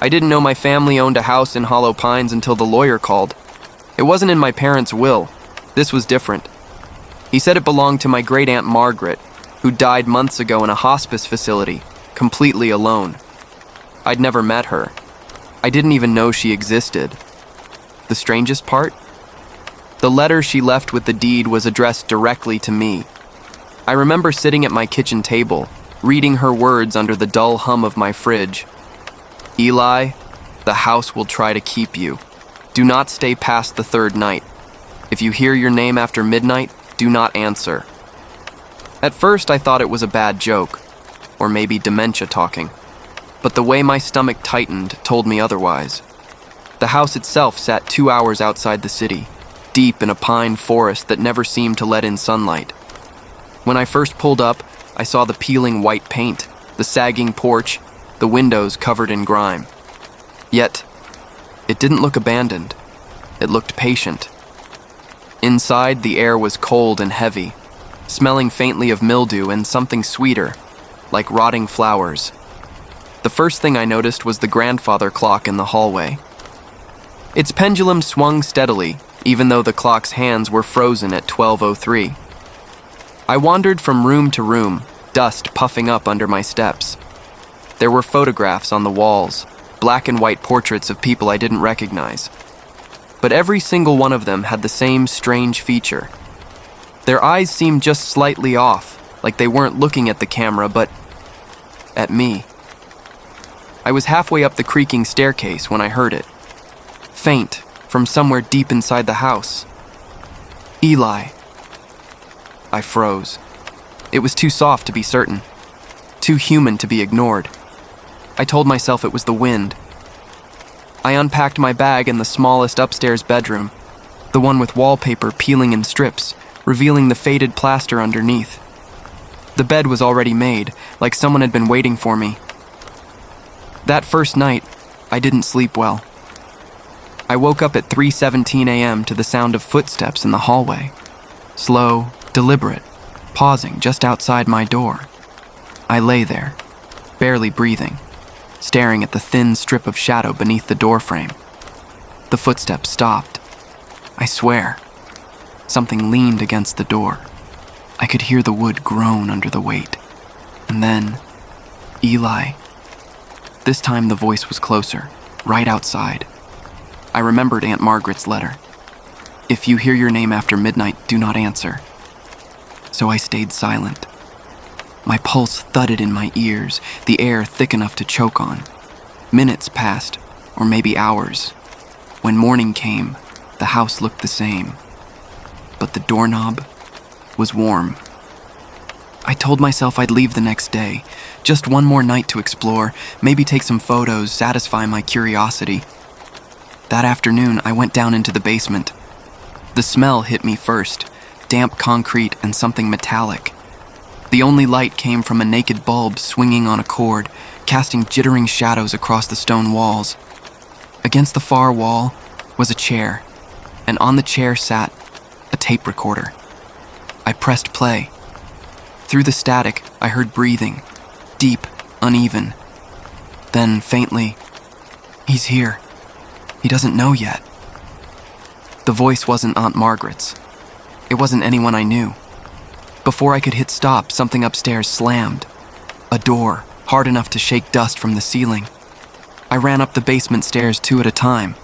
I didn't know my family owned a house in Hollow Pines until the lawyer called. It wasn't in my parents' will. This was different. He said it belonged to my great-aunt Margaret, who died months ago in a hospice facility, completely alone. I'd never met her. I didn't even know she existed. The strangest part? The letter she left with the deed was addressed directly to me. I remember sitting at my kitchen table, reading her words under the dull hum of my fridge. Eli, the house will try to keep you. Do not stay past the third night. If you hear your name after midnight, do not answer. At first, I thought it was a bad joke, or maybe dementia talking, but the way my stomach tightened told me otherwise. The house itself sat 2 hours outside the city, deep in a pine forest that never seemed to let in sunlight. When I first pulled up, I saw the peeling white paint, the sagging porch, the windows covered in grime. Yet, it didn't look abandoned. It looked patient. Inside, the air was cold and heavy, smelling faintly of mildew and something sweeter, like rotting flowers. The first thing I noticed was the grandfather clock in the hallway. Its pendulum swung steadily, even though the clock's hands were frozen at 12:03. I wandered from room to room, dust puffing up under my steps. There were photographs on the walls, black and white portraits of people I didn't recognize. But every single one of them had the same strange feature. Their eyes seemed just slightly off, like they weren't looking at the camera, but at me. I was halfway up the creaking staircase when I heard it. Faint, from somewhere deep inside the house. Eli. I froze. It was too soft to be certain, too human to be ignored. I told myself it was the wind. I unpacked my bag in the smallest upstairs bedroom, the one with wallpaper peeling in strips, revealing the faded plaster underneath. The bed was already made, like someone had been waiting for me. That first night, I didn't sleep well. I woke up at 3:17 a.m. to the sound of footsteps in the hallway. Slow, deliberate, pausing just outside my door. I lay there, barely breathing, staring at the thin strip of shadow beneath the doorframe. The footsteps stopped. I swear, something leaned against the door. I could hear the wood groan under the weight. And then, Eli. This time the voice was closer, right outside. I remembered Aunt Margaret's letter. If you hear your name after midnight, do not answer. So I stayed silent. My pulse thudded in my ears, the air thick enough to choke on. Minutes passed, or maybe hours. When morning came, the house looked the same. But the doorknob was warm. I told myself I'd leave the next day, just one more night to explore, maybe take some photos, satisfy my curiosity. That afternoon, I went down into the basement. The smell hit me first, damp concrete and something metallic. The only light came from a naked bulb swinging on a cord, casting jittering shadows across the stone walls. Against the far wall was a chair, and on the chair sat a tape recorder. I pressed play. Through the static, I heard breathing, deep, uneven. Then, faintly, "He's here. He doesn't know yet." The voice wasn't Aunt Margaret's. It wasn't anyone I knew. Before I could hit stop, something upstairs slammed. A door, hard enough to shake dust from the ceiling. I ran up the basement stairs 2 at a time,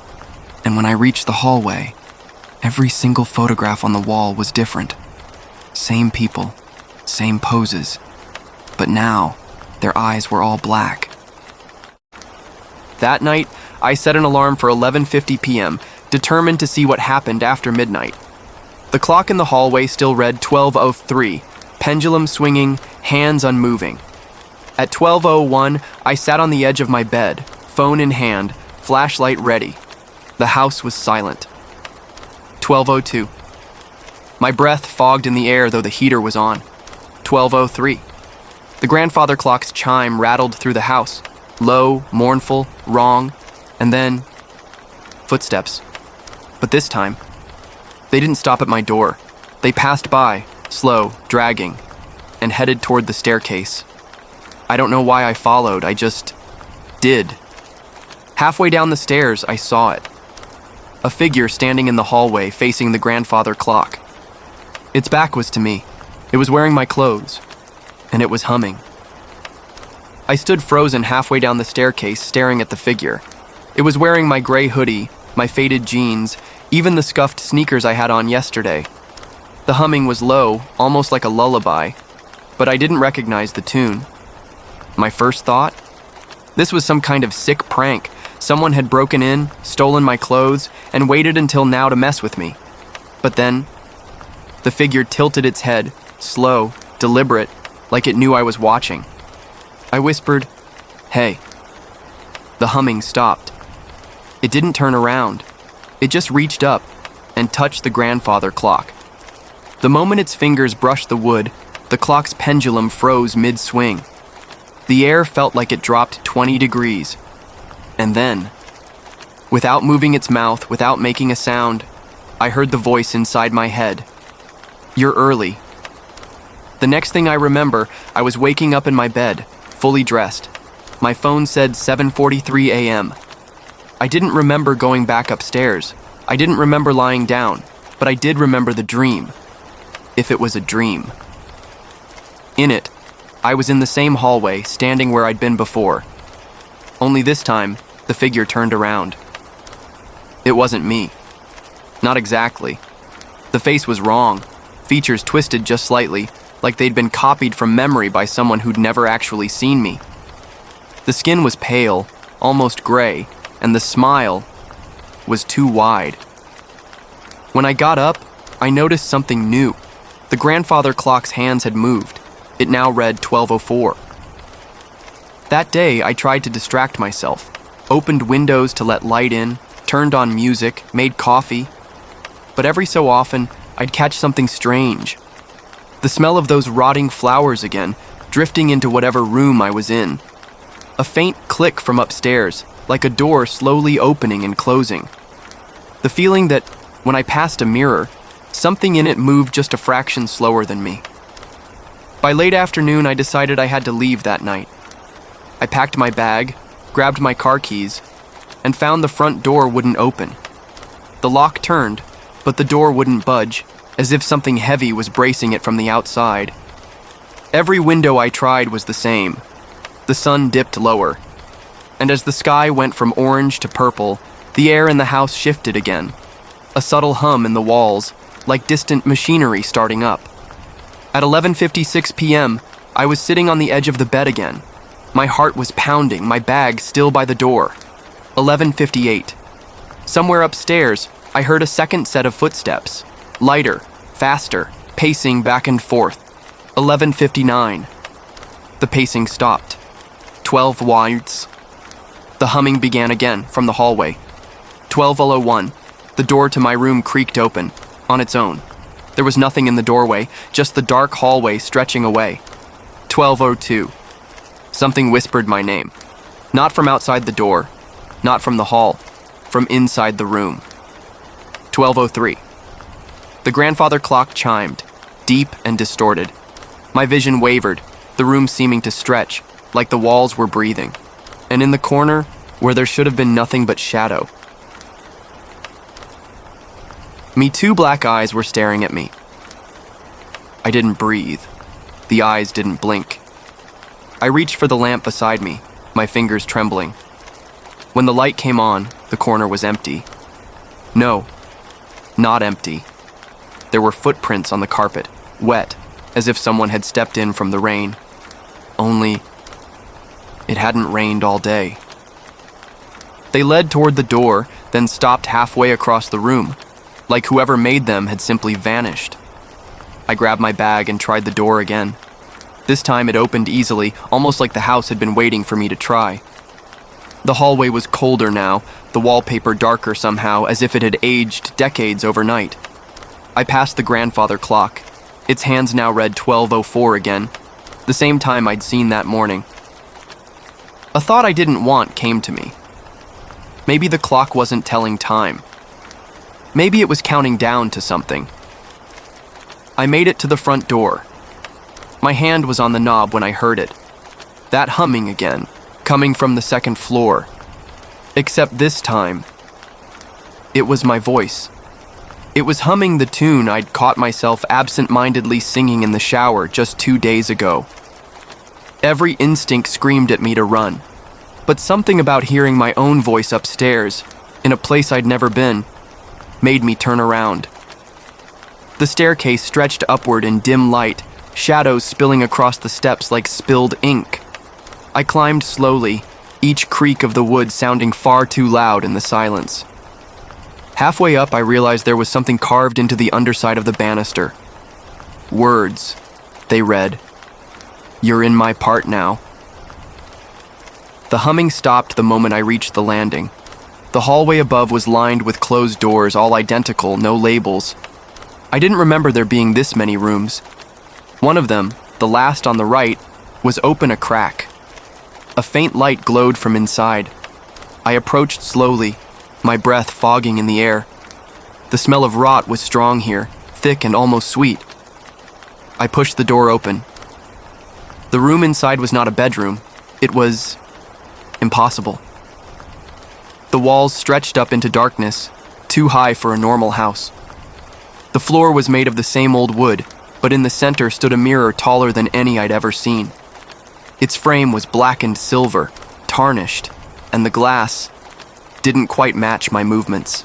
and when I reached the hallway, every single photograph on the wall was different. Same people, same poses, but now their eyes were all black. That night, I set an alarm for 11:50 p.m., determined to see what happened after midnight. The clock in the hallway still read 12:03, pendulum swinging, hands unmoving. At 12:01, I sat on the edge of my bed, phone in hand, flashlight ready. The house was silent. 12:02. My breath fogged in the air though the heater was on. 12:03. The grandfather clock's chime rattled through the house, low, mournful, wrong, and then footsteps. But this time, they didn't stop at my door. They passed by, slow, dragging, and headed toward the staircase. I don't know why I followed, I just did. Halfway down the stairs, I saw it. A figure standing in the hallway facing the grandfather clock. Its back was to me. It was wearing my clothes, and it was humming. I stood frozen halfway down the staircase, staring at the figure. It was wearing my gray hoodie, my faded jeans, even the scuffed sneakers I had on yesterday. The humming was low, almost like a lullaby, but I didn't recognize the tune. My first thought? This was some kind of sick prank. Someone had broken in, stolen my clothes, and waited until now to mess with me. But then, the figure tilted its head, slow, deliberate, like it knew I was watching. I whispered, "Hey." The humming stopped. It didn't turn around. It just reached up and touched the grandfather clock. The moment its fingers brushed the wood, the clock's pendulum froze mid-swing. The air felt like it dropped 20 degrees. And then, without moving its mouth, without making a sound, I heard the voice inside my head. "You're early." The next thing I remember, I was waking up in my bed, fully dressed. My phone said 7:43 a.m. I didn't remember going back upstairs. I didn't remember lying down, but I did remember the dream. If it was a dream. In it, I was in the same hallway, standing where I'd been before. Only this time, the figure turned around. It wasn't me. Not exactly. The face was wrong, features twisted just slightly, like they'd been copied from memory by someone who'd never actually seen me. The skin was pale, almost gray, and the smile was too wide. When I got up, I noticed something new. The grandfather clock's hands had moved. It now read 12:04. That day, I tried to distract myself, opened windows to let light in, turned on music, made coffee. But every so often, I'd catch something strange. The smell of those rotting flowers again, drifting into whatever room I was in. A faint click from upstairs, like a door slowly opening and closing. The feeling that, when I passed a mirror, something in it moved just a fraction slower than me. By late afternoon, I decided I had to leave that night. I packed my bag, grabbed my car keys, and found the front door wouldn't open. The lock turned, but the door wouldn't budge, as if something heavy was bracing it from the outside. Every window I tried was the same. The sun dipped lower, and as the sky went from orange to purple, the air in the house shifted again. A subtle hum in the walls, like distant machinery starting up. At 11:56 p.m., I was sitting on the edge of the bed again. My heart was pounding, my bag still by the door. 11:58. Somewhere upstairs, I heard a second set of footsteps. Lighter, faster, pacing back and forth. 11:59. The pacing stopped. 12 wards. The humming began again from the hallway. 12:01. The door to my room creaked open, on its own. There was nothing in the doorway, just the dark hallway stretching away. 12:02. Something whispered my name. Not from outside the door, not from the hall, from inside the room. 12:03. The grandfather clock chimed, deep and distorted. My vision wavered, the room seeming to stretch, like the walls were breathing. And in the corner, where there should have been nothing but shadow, two black eyes were staring at me. I didn't breathe. The eyes didn't blink. I reached for the lamp beside me, my fingers trembling. When the light came on, the corner was empty. No, not empty. There were footprints on the carpet, wet, as if someone had stepped in from the rain. Only, it hadn't rained all day. They led toward the door, then stopped halfway across the room, like whoever made them had simply vanished. I grabbed my bag and tried the door again. This time it opened easily, almost like the house had been waiting for me to try. The hallway was colder now, the wallpaper darker somehow, as if it had aged decades overnight. I passed the grandfather clock. Its hands now read 12:04 again, the same time I'd seen that morning. A thought I didn't want came to me. Maybe the clock wasn't telling time. Maybe it was counting down to something. I made it to the front door. My hand was on the knob when I heard it. That humming again, coming from the second floor. Except this time, it was my voice. It was humming the tune I'd caught myself absent-mindedly singing in the shower just 2 days ago. Every instinct screamed at me to run, but something about hearing my own voice upstairs, in a place I'd never been, made me turn around. The staircase stretched upward in dim light, shadows spilling across the steps like spilled ink. I climbed slowly, each creak of the wood sounding far too loud in the silence. Halfway up, I realized there was something carved into the underside of the banister. Words, they read. "You're in my part now." The humming stopped the moment I reached the landing. The hallway above was lined with closed doors, all identical, no labels. I didn't remember there being this many rooms. One of them, the last on the right, was open a crack. A faint light glowed from inside. I approached slowly, my breath fogging in the air. The smell of rot was strong here, thick and almost sweet. I pushed the door open. The room inside was not a bedroom. It was impossible. The walls stretched up into darkness, too high for a normal house. The floor was made of the same old wood, but in the center stood a mirror taller than any I'd ever seen. Its frame was blackened silver, tarnished, and the glass didn't quite match my movements.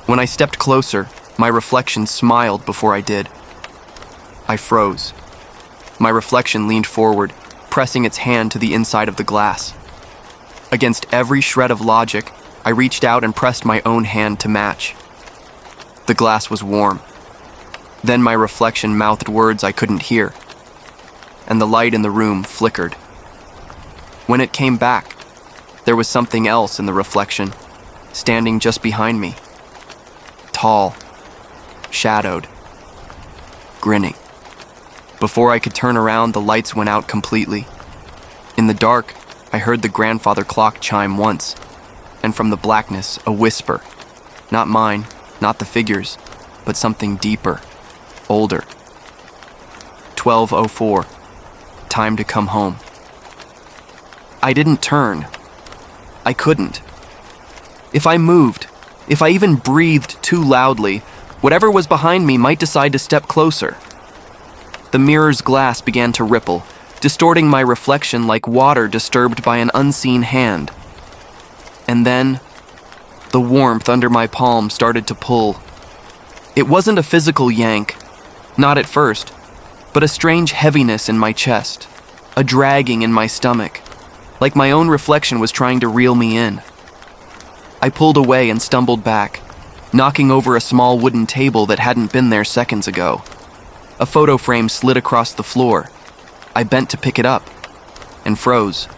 When I stepped closer, my reflection smiled before I did. I froze. My reflection leaned forward, pressing its hand to the inside of the glass. Against every shred of logic, I reached out and pressed my own hand to match. The glass was warm. Then my reflection mouthed words I couldn't hear, and the light in the room flickered. When it came back, there was something else in the reflection, standing just behind me. Tall, shadowed, grinning. Before I could turn around, the lights went out completely. In the dark, I heard the grandfather clock chime once, and from the blackness, a whisper. Not mine, not the figures, but something deeper, older. 12:04. Time to come home. I didn't turn. I couldn't. If I moved, if I even breathed too loudly, whatever was behind me might decide to step closer. The mirror's glass began to ripple, distorting my reflection like water disturbed by an unseen hand. And then, the warmth under my palm started to pull. It wasn't a physical yank, not at first, but a strange heaviness in my chest, a dragging in my stomach, like my own reflection was trying to reel me in. I pulled away and stumbled back, knocking over a small wooden table that hadn't been there seconds ago. A photo frame slid across the floor. I bent to pick it up and froze.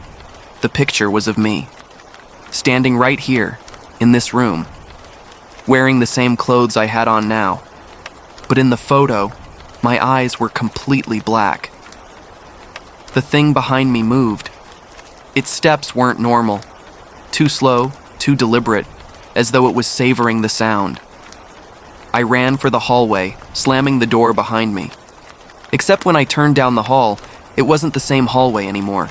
The picture was of me, standing right here, in this room, wearing the same clothes I had on now. But in the photo, my eyes were completely black. The thing behind me moved. Its steps weren't normal, too slow, too deliberate, as though it was savoring the sound. I ran for the hallway, slamming the door behind me. Except when I turned down the hall, it wasn't the same hallway anymore.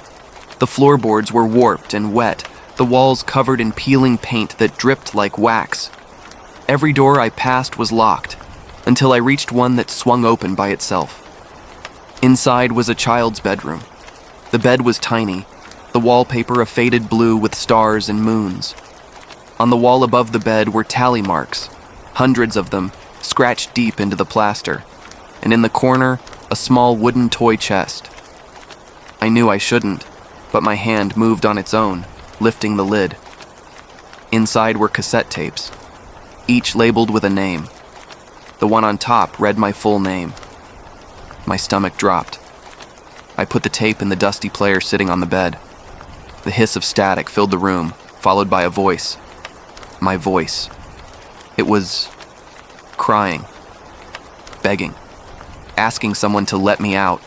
The floorboards were warped and wet, the walls covered in peeling paint that dripped like wax. Every door I passed was locked, until I reached one that swung open by itself. Inside was a child's bedroom. The bed was tiny, the wallpaper a faded blue with stars and moons. On the wall above the bed were tally marks, hundreds of them, scratched deep into the plaster, and in the corner, a small wooden toy chest. I knew I shouldn't, but my hand moved on its own, lifting the lid. Inside were cassette tapes, each labeled with a name. The one on top read my full name. My stomach dropped. I put the tape in the dusty player sitting on the bed. The hiss of static filled the room, followed by a voice. My voice. It was crying, begging, asking someone to let me out.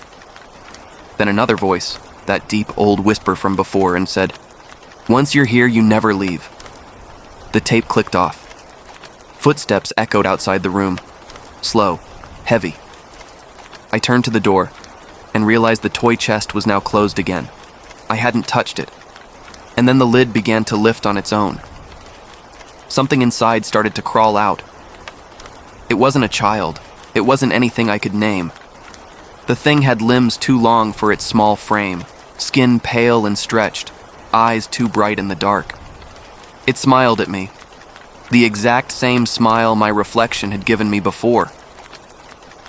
Then another voice, that deep old whisper from before, and said, "Once you're here, you never leave." The tape clicked off. Footsteps echoed outside the room, slow, heavy. I turned to the door and realized the toy chest was now closed again. I hadn't touched it. and then the lid began to lift on its own. Something inside started to crawl out. It wasn't a child. It wasn't anything I could name. The thing had limbs too long for its small frame, skin pale and stretched, eyes too bright in the dark. It smiled at me, the exact same smile my reflection had given me before.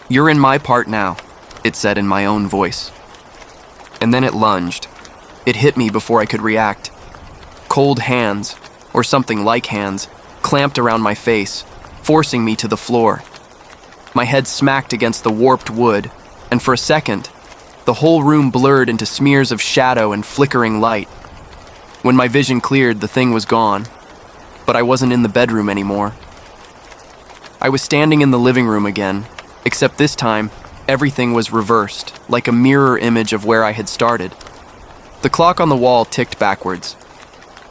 "You're in my part now," it said in my own voice. And then it lunged. It hit me before I could react. Cold hands, or something like hands, clamped around my face, forcing me to the floor. My head smacked against the warped wood, and for a second, the whole room blurred into smears of shadow and flickering light. When my vision cleared, the thing was gone, but I wasn't in the bedroom anymore. I was standing in the living room again, except this time, everything was reversed, like a mirror image of where I had started. The clock on the wall ticked backwards.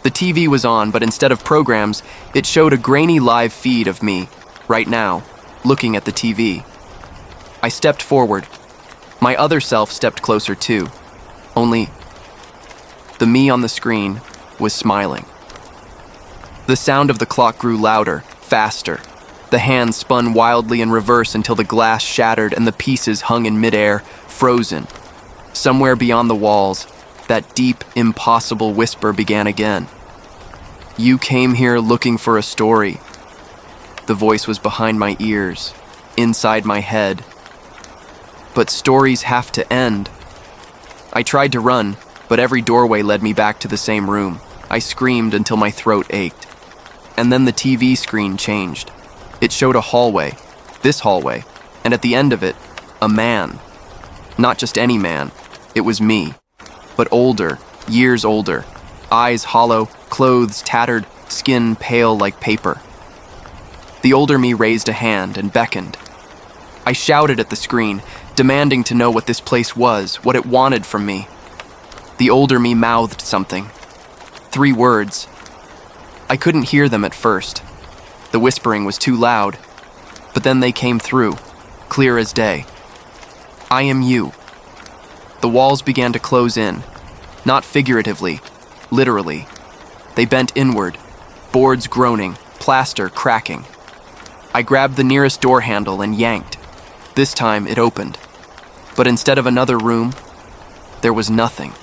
The TV was on, but instead of programs, it showed a grainy live feed of me, right now, looking at the TV. I stepped forward. My other self stepped closer too. Only, the me on the screen was smiling. The sound of the clock grew louder, faster. The hands spun wildly in reverse until the glass shattered and the pieces hung in midair, frozen. Somewhere beyond the walls, that deep, impossible whisper began again. "You came here looking for a story." The voice was behind my ears, inside my head. "But stories have to end." I tried to run, but every doorway led me back to the same room. I screamed until my throat ached. And then the TV screen changed. It showed a hallway, this hallway, and at the end of it, a man. Not just any man, it was me, but older, years older, eyes hollow, clothes tattered, skin pale like paper. The older me raised a hand and beckoned. I shouted at the screen, demanding to know what this place was, what it wanted from me. The older me mouthed something. 3 words. I couldn't hear them at first. The whispering was too loud, but then they came through, clear as day. "I am you." The walls began to close in, not figuratively, literally. They bent inward, boards groaning, plaster cracking. I grabbed the nearest door handle and yanked. This time it opened. But instead of another room, there was nothing.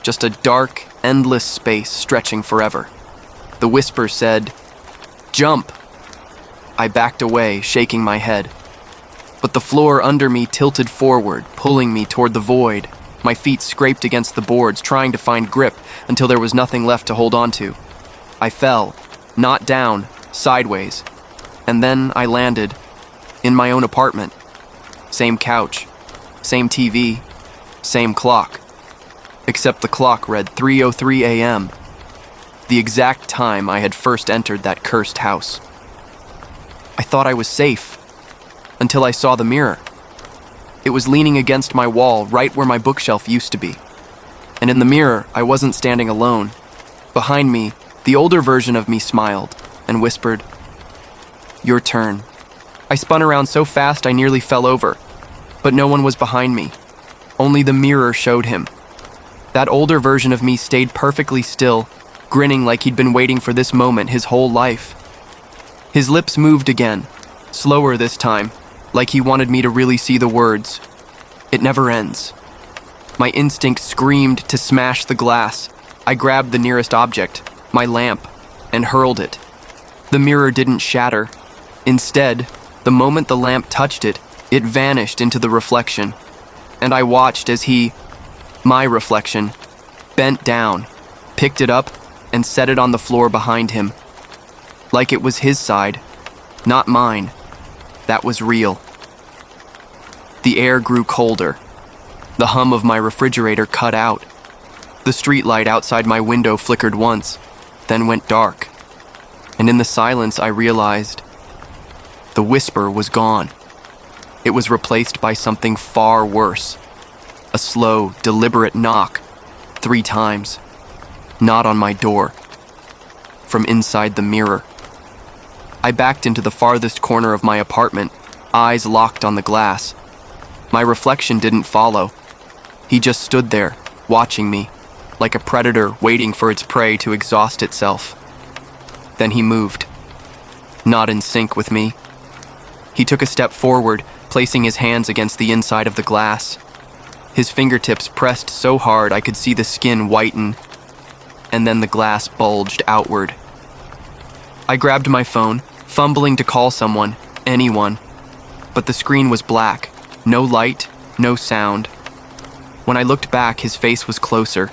Just a dark, endless space stretching forever. The whisper said, "Jump." I backed away, shaking my head. But the floor under me tilted forward, pulling me toward the void. My feet scraped against the boards, trying to find grip until there was nothing left to hold on to. I fell, not down, sideways. And then I landed in my own apartment. Same couch, same TV, same clock. Except the clock read 3:03 a.m., the exact time I had first entered that cursed house. I thought I was safe, until I saw the mirror. It was leaning against my wall right where my bookshelf used to be. And in the mirror, I wasn't standing alone. Behind me, the older version of me smiled and whispered, "Your turn." I spun around so fast I nearly fell over, but no one was behind me. Only the mirror showed him. That older version of me stayed perfectly still, grinning like he'd been waiting for this moment his whole life. His lips moved again, slower this time, like he wanted me to really see the words. "It never ends." My instinct screamed to smash the glass. I grabbed the nearest object, my lamp, and hurled it. The mirror didn't shatter. Instead, the moment the lamp touched it, it vanished into the reflection. And I watched as he, my reflection, bent down, picked it up, and set it on the floor behind him. Like it was his side, not mine. That was real. The air grew colder. The hum of my refrigerator cut out. The streetlight outside my window flickered once, then went dark. And in the silence I realized the whisper was gone. It was replaced by something far worse. A slow, deliberate knock, 3 times. Not on my door. From inside the mirror. I backed into the farthest corner of my apartment, eyes locked on the glass. My reflection didn't follow. He just stood there, watching me, like a predator waiting for its prey to exhaust itself. Then he moved, not in sync with me. He took a step forward, placing his hands against the inside of the glass. His fingertips pressed so hard I could see the skin whiten, and then the glass bulged outward. I grabbed my phone, fumbling to call someone, anyone, but the screen was black, no light, no sound. When I looked back, his face was closer,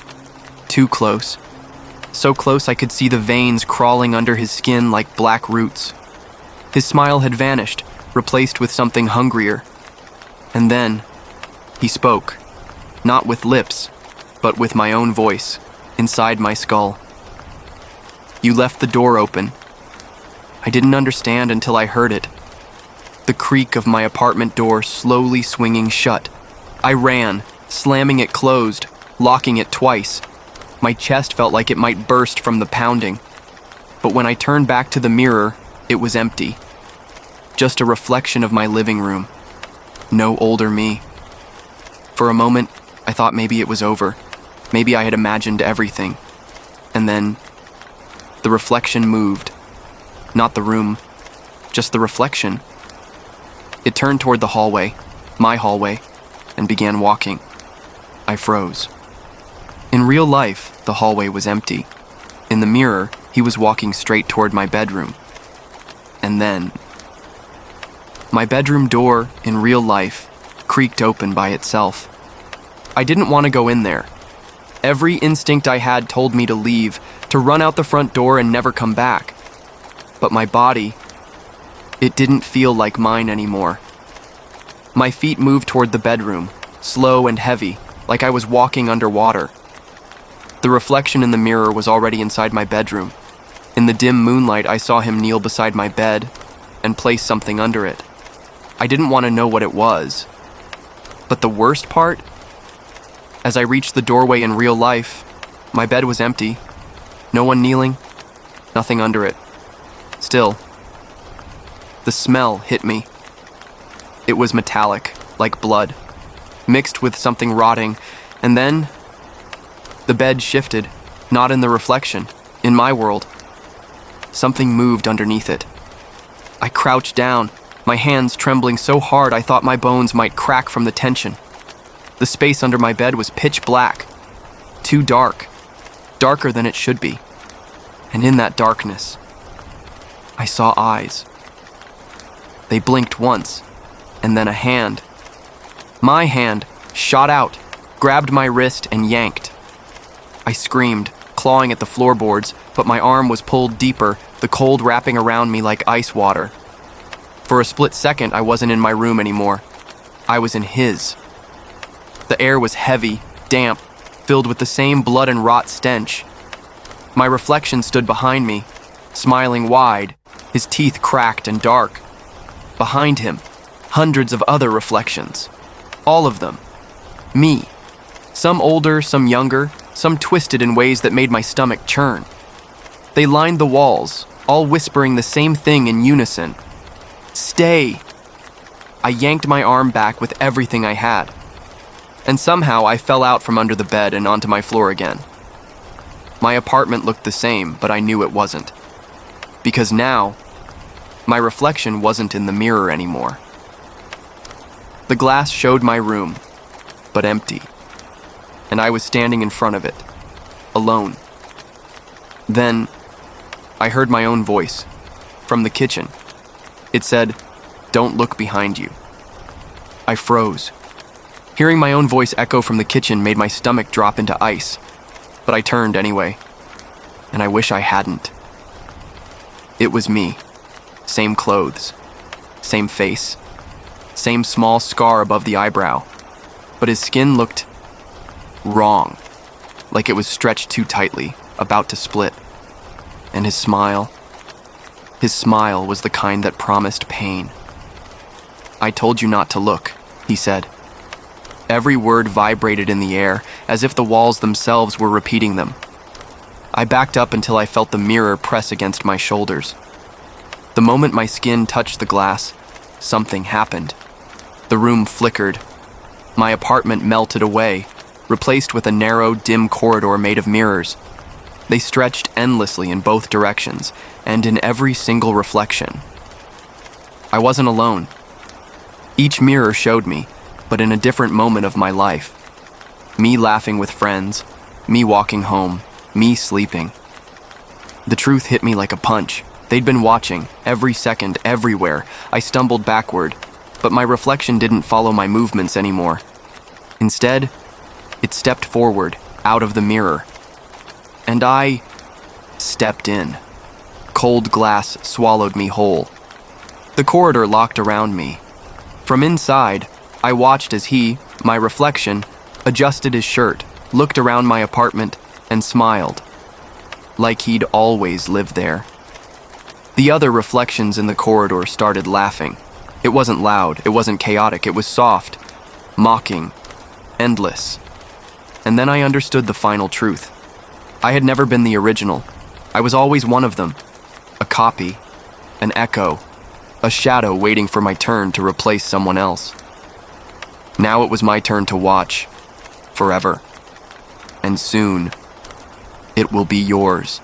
too close. So close I could see the veins crawling under his skin like black roots. His smile had vanished, replaced with something hungrier. And then, he spoke, not with lips, but with my own voice, inside my skull. "You left the door open." I didn't understand until I heard it. The creak of my apartment door slowly swinging shut. I ran, slamming it closed, locking it twice. My chest felt like it might burst from the pounding. But when I turned back to the mirror, it was empty. Just a reflection of my living room. No older me. For a moment, I thought maybe it was over. Maybe I had imagined everything. And then, the reflection moved. Not the room, just the reflection. It turned toward the hallway, my hallway, and began walking. I froze. In real life, the hallway was empty. In the mirror, he was walking straight toward my bedroom. And then, my bedroom door, in real life, creaked open by itself. I didn't want to go in there. Every instinct I had told me to leave, to run out the front door and never come back. But my body, it didn't feel like mine anymore. My feet moved toward the bedroom, slow and heavy, like I was walking underwater. The reflection in the mirror was already inside my bedroom. In the dim moonlight, I saw him kneel beside my bed and place something under it. I didn't want to know what it was. But the worst part? As I reached the doorway in real life, my bed was empty. No one kneeling, nothing under it. Still, the smell hit me. It was metallic, like blood, mixed with something rotting, and then the bed shifted, not in the reflection, in my world. Something moved underneath it. I crouched down, my hands trembling so hard I thought my bones might crack from the tension. The space under my bed was pitch black, too dark, darker than it should be. And in that darkness, I saw eyes. They blinked once, and then a hand. My hand shot out, grabbed my wrist, and yanked. I screamed, clawing at the floorboards, but my arm was pulled deeper, the cold wrapping around me like ice water. For a split second, I wasn't in my room anymore. I was in his. The air was heavy, damp, filled with the same blood and rot stench. My reflection stood behind me, smiling wide, his teeth cracked and dark. Behind him, hundreds of other reflections. All of them. Me. Some older, some younger, some twisted in ways that made my stomach churn. They lined the walls, all whispering the same thing in unison. Stay! I yanked my arm back with everything I had. And somehow I fell out from under the bed and onto my floor again. My apartment looked the same, but I knew it wasn't. Because now, my reflection wasn't in the mirror anymore. The glass showed my room, but empty. And I was standing in front of it, alone. Then, I heard my own voice, from the kitchen. It said, "Don't look behind you." I froze. Hearing my own voice echo from the kitchen made my stomach drop into ice, but I turned anyway, and I wish I hadn't. It was me. Same clothes, same face, same small scar above the eyebrow, but his skin looked wrong, like it was stretched too tightly, about to split. And his smile was the kind that promised pain. "I told you not to look," he said. Every word vibrated in the air, as if the walls themselves were repeating them. I backed up until I felt the mirror press against my shoulders. The moment my skin touched the glass, something happened. The room flickered. My apartment melted away, replaced with a narrow, dim corridor made of mirrors. They stretched endlessly in both directions, and in every single reflection. I wasn't alone. Each mirror showed me, but in a different moment of my life. Me laughing with friends, me walking home, me sleeping. The truth hit me like a punch. They'd been watching, every second, everywhere. I stumbled backward, but my reflection didn't follow my movements anymore. Instead, it stepped forward, out of the mirror. And I stepped in. Cold glass swallowed me whole. The corridor locked around me. From inside, I watched as he, my reflection, adjusted his shirt, looked around my apartment, and smiled. Like he'd always lived there. The other reflections in the corridor started laughing. It wasn't loud, it wasn't chaotic, it was soft, mocking, endless. And then I understood the final truth. I had never been the original. I was always one of them. A copy, an echo, a shadow waiting for my turn to replace someone else. Now it was my turn to watch, forever. And soon, it will be yours.